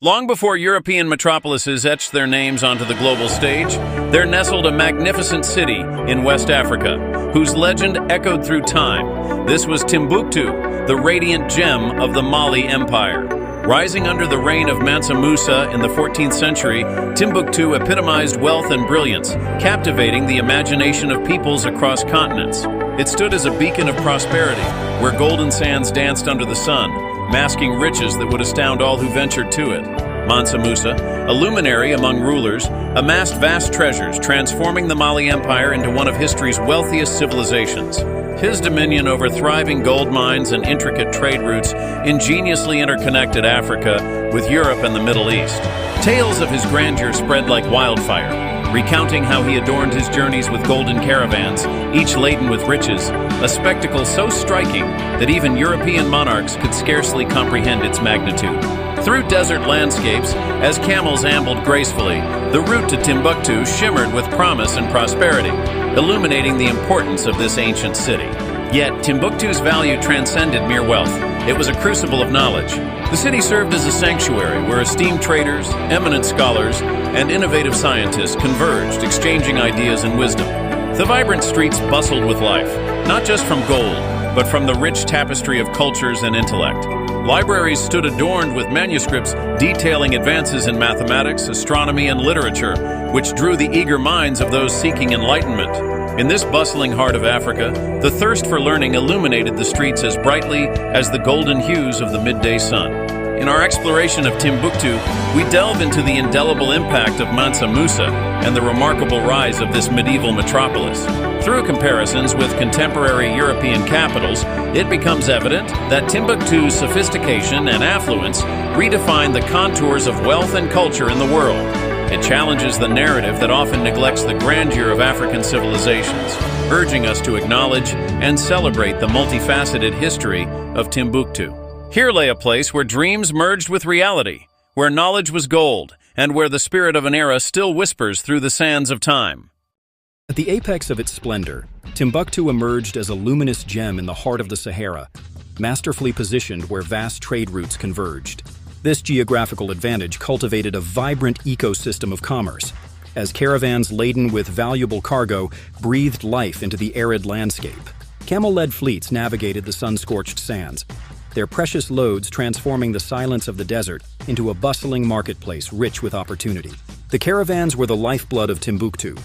Long before European metropolises etched their names onto the global stage, there nestled a magnificent city in West Africa, whose legend echoed through time. This was Timbuktu, the radiant gem of the Mali Empire. Rising under the reign of Mansa Musa in the 14th century, Timbuktu epitomized wealth and brilliance, captivating the imagination of peoples across continents. It stood as a beacon of prosperity, where golden sands danced under the sun, masking riches that would astound all who ventured to it. Mansa Musa, a luminary among rulers, amassed vast treasures, transforming the Mali Empire into one of history's wealthiest civilizations. His dominion over thriving gold mines and intricate trade routes ingeniously interconnected Africa with Europe and the Middle East. Tales of his grandeur spread like wildfire, recounting how he adorned his journeys with golden caravans, each laden with riches, a spectacle so striking that even European monarchs could scarcely comprehend its magnitude. Through desert landscapes, as camels ambled gracefully, the route to Timbuktu shimmered with promise and prosperity, illuminating the importance of this ancient city. Yet, Timbuktu's value transcended mere wealth. It was a crucible of knowledge. The city served as a sanctuary where esteemed traders, eminent scholars, and innovative scientists converged, exchanging ideas and wisdom. The vibrant streets bustled with life, not just from gold, but from the rich tapestry of cultures and intellect. Libraries stood adorned with manuscripts detailing advances in mathematics, astronomy, and literature, which drew the eager minds of those seeking enlightenment. In this bustling heart of Africa, the thirst for learning illuminated the streets as brightly as the golden hues of the midday sun. In our exploration of Timbuktu, we delve into the indelible impact of Mansa Musa and the remarkable rise of this medieval metropolis. Through comparisons with contemporary European capitals, it becomes evident that Timbuktu's sophistication and affluence redefine the contours of wealth and culture in the world. It challenges the narrative that often neglects the grandeur of African civilizations, urging us to acknowledge and celebrate the multifaceted history of Timbuktu. Here lay a place where dreams merged with reality, where knowledge was gold, and where the spirit of an era still whispers through the sands of time. At the apex of its splendor, Timbuktu emerged as a luminous gem in the heart of the Sahara, masterfully positioned where vast trade routes converged. This geographical advantage cultivated a vibrant ecosystem of commerce, as caravans laden with valuable cargo breathed life into the arid landscape. Camel-led fleets navigated the sun-scorched sands, their precious loads transforming the silence of the desert into a bustling marketplace rich with opportunity. The caravans were the lifeblood of Timbuktu,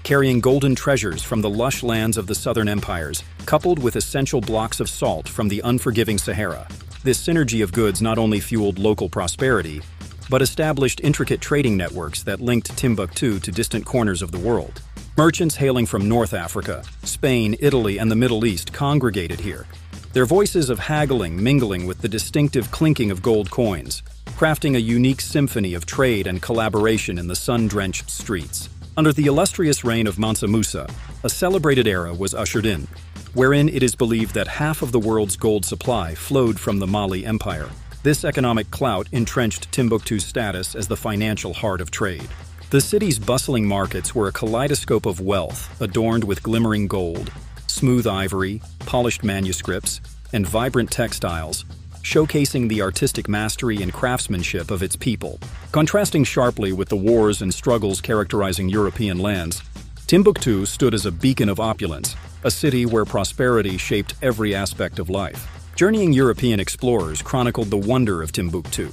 carrying golden treasures from the lush lands of the southern empires, coupled with essential blocks of salt from the unforgiving Sahara. This synergy of goods not only fueled local prosperity, but established intricate trading networks that linked Timbuktu to distant corners of the world. Merchants hailing from North Africa, Spain, Italy, and the Middle East congregated here, their voices of haggling mingling with the distinctive clinking of gold coins, crafting a unique symphony of trade and collaboration in the sun-drenched streets. Under the illustrious reign of Mansa Musa, a celebrated era was ushered in, wherein it is believed that half of the world's gold supply flowed from the Mali Empire. This economic clout entrenched Timbuktu's status as the financial heart of trade. The city's bustling markets were a kaleidoscope of wealth, adorned with glimmering gold, smooth ivory, polished manuscripts, and vibrant textiles, showcasing the artistic mastery and craftsmanship of its people. Contrasting sharply with the wars and struggles characterizing European lands, Timbuktu stood as a beacon of opulence, a city where prosperity shaped every aspect of life. Journeying European explorers chronicled the wonder of Timbuktu,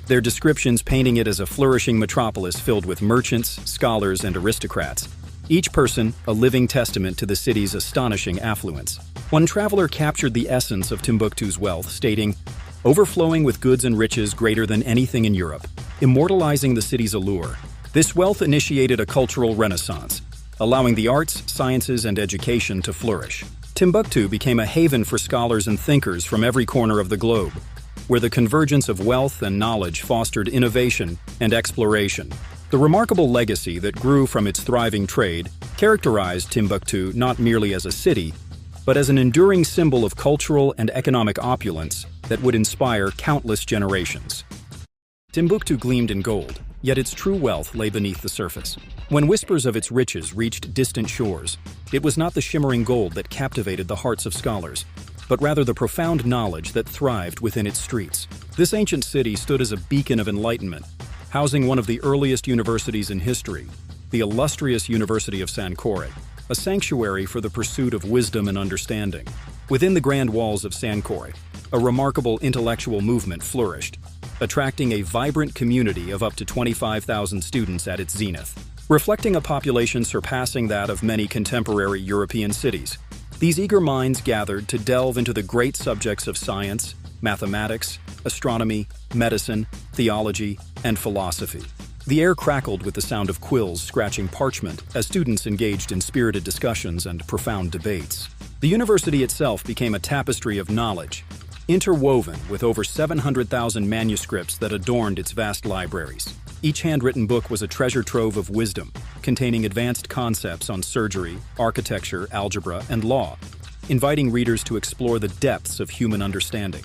their descriptions painting it as a flourishing metropolis filled with merchants, scholars, and aristocrats, each person a living testament to the city's astonishing affluence. One traveler captured the essence of Timbuktu's wealth, stating, "Overflowing with goods and riches greater than anything in Europe," immortalizing the city's allure. This wealth initiated a cultural renaissance, allowing the arts, sciences, and education to flourish. Timbuktu became a haven for scholars and thinkers from every corner of the globe, where the convergence of wealth and knowledge fostered innovation and exploration. The remarkable legacy that grew from its thriving trade characterized Timbuktu not merely as a city, but as an enduring symbol of cultural and economic opulence that would inspire countless generations. Timbuktu gleamed in gold, yet its true wealth lay beneath the surface. When whispers of its riches reached distant shores, it was not the shimmering gold that captivated the hearts of scholars. but rather the profound knowledge that thrived within its streets. This ancient city stood as a beacon of enlightenment, housing one of the earliest universities in history, the illustrious University of Sankore, a sanctuary for the pursuit of wisdom and understanding. Within the grand walls of Sankore, a remarkable intellectual movement flourished, attracting a vibrant community of up to 25,000 students at its zenith. Reflecting a population surpassing that of many contemporary European cities, these eager minds gathered to delve into the great subjects of science, mathematics, astronomy, medicine, theology, and philosophy. The air crackled with the sound of quills scratching parchment as students engaged in spirited discussions and profound debates. The university itself became a tapestry of knowledge, interwoven with over 700,000 manuscripts that adorned its vast libraries. Each handwritten book was a treasure trove of wisdom, containing advanced concepts on surgery, architecture, algebra, and law, inviting readers to explore the depths of human understanding.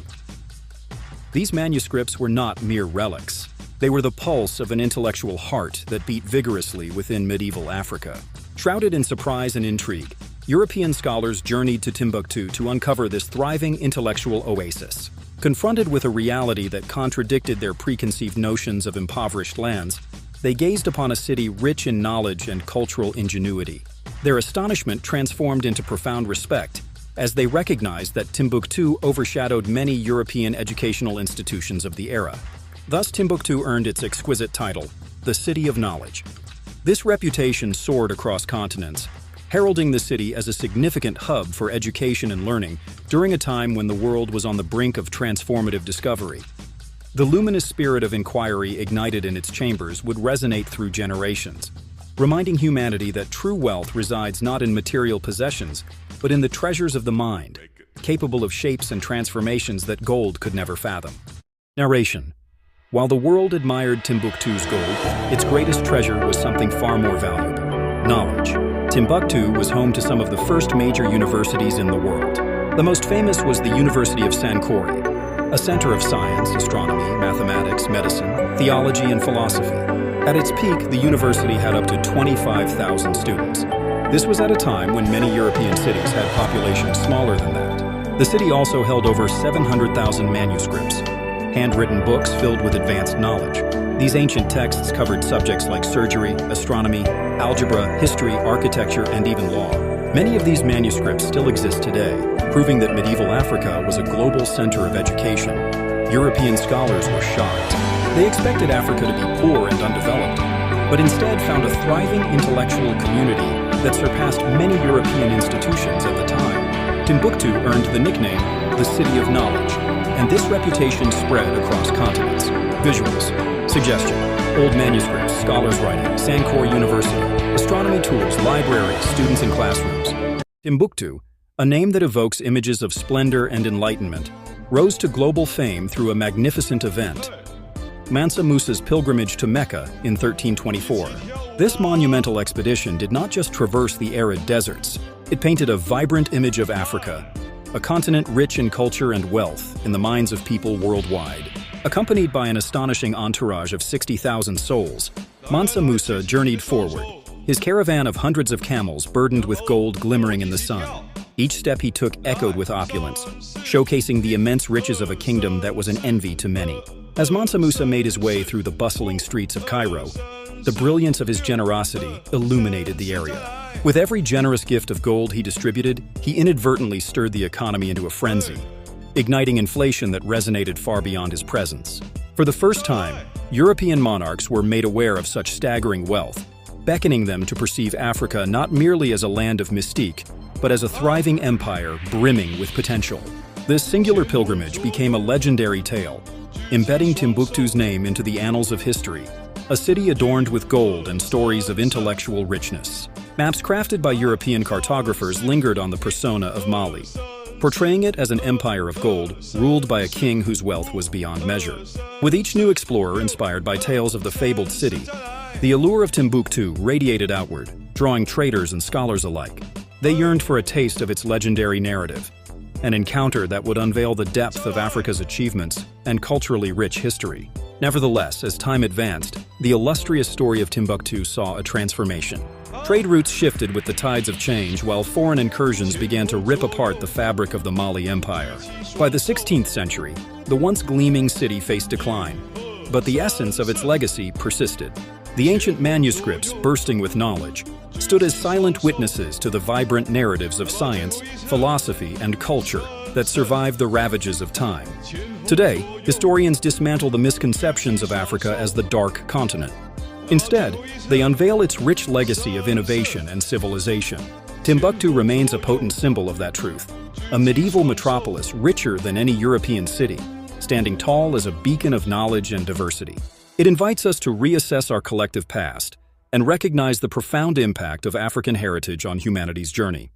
These manuscripts were not mere relics. They were the pulse of an intellectual heart that beat vigorously within medieval Africa. Shrouded in surprise and intrigue, European scholars journeyed to Timbuktu to uncover this thriving intellectual oasis. Confronted with a reality that contradicted their preconceived notions of impoverished lands, they gazed upon a city rich in knowledge and cultural ingenuity. Their astonishment transformed into profound respect as they recognized that Timbuktu overshadowed many European educational institutions of the era. Thus, Timbuktu earned its exquisite title, the City of Knowledge. This reputation soared across continents, heralding the city as a significant hub for education and learning during a time when the world was on the brink of transformative discovery. The luminous spirit of inquiry ignited in its chambers would resonate through generations, reminding humanity that true wealth resides not in material possessions, but in the treasures of the mind, capable of shapes and transformations that gold could never fathom. Narration. While the world admired Timbuktu's gold, its greatest treasure was something far more valuable: knowledge. Timbuktu was home to some of the first major universities in the world. The most famous was the University of Sankore, a center of science, astronomy, mathematics, medicine, theology, and philosophy. At its peak, the university had up to 25,000 students. This was at a time when many European cities had populations smaller than that. The city also held over 700,000 manuscripts, handwritten books filled with advanced knowledge. These ancient texts covered subjects like surgery, astronomy, algebra, history, architecture, and even law. Many of these manuscripts still exist today, proving that medieval Africa was a global center of education. European scholars were shocked. They expected Africa to be poor and undeveloped, but instead found a thriving intellectual community that surpassed many European institutions at the time. Timbuktu earned the nickname, the City of Knowledge, and this reputation spread across continents. Visuals. Suggestion: old manuscripts, scholars' writing, Sankore University, astronomy tools, libraries, students in classrooms. Timbuktu, a name that evokes images of splendor and enlightenment, rose to global fame through a magnificent event: Mansa Musa's pilgrimage to Mecca in 1324. This monumental expedition did not just traverse the arid deserts, it painted a vibrant image of Africa, a continent rich in culture and wealth in the minds of people worldwide. Accompanied by an astonishing entourage of 60,000 souls, Mansa Musa journeyed forward, his caravan of hundreds of camels burdened with gold glimmering in the sun. Each step he took echoed with opulence, showcasing the immense riches of a kingdom that was an envy to many. As Mansa Musa made his way through the bustling streets of Cairo, the brilliance of his generosity illuminated the area. With every generous gift of gold he distributed, he inadvertently stirred the economy into a frenzy, igniting inflation that resonated far beyond his presence. For the first time, European monarchs were made aware of such staggering wealth, beckoning them to perceive Africa not merely as a land of mystique, but as a thriving empire brimming with potential. This singular pilgrimage became a legendary tale, embedding Timbuktu's name into the annals of history, a city adorned with gold and stories of intellectual richness. Maps crafted by European cartographers lingered on the persona of Mali, portraying it as an empire of gold, ruled by a king whose wealth was beyond measure. With each new explorer inspired by tales of the fabled city, the allure of Timbuktu radiated outward, drawing traders and scholars alike. They yearned for a taste of its legendary narrative, an encounter that would unveil the depth of Africa's achievements and culturally rich history. Nevertheless, as time advanced, the illustrious story of Timbuktu saw a transformation. Trade routes shifted with the tides of change while foreign incursions began to rip apart the fabric of the Mali Empire. By the 16th century, the once gleaming city faced decline, but the essence of its legacy persisted. The ancient manuscripts, bursting with knowledge, stood as silent witnesses to the vibrant narratives of science, philosophy, and culture that survived the ravages of time. Today, historians dismantle the misconceptions of Africa as the Dark Continent. Instead, they unveil its rich legacy of innovation and civilization. Timbuktu remains a potent symbol of that truth, a medieval metropolis richer than any European city, standing tall as a beacon of knowledge and diversity. It invites us to reassess our collective past and recognize the profound impact of African heritage on humanity's journey.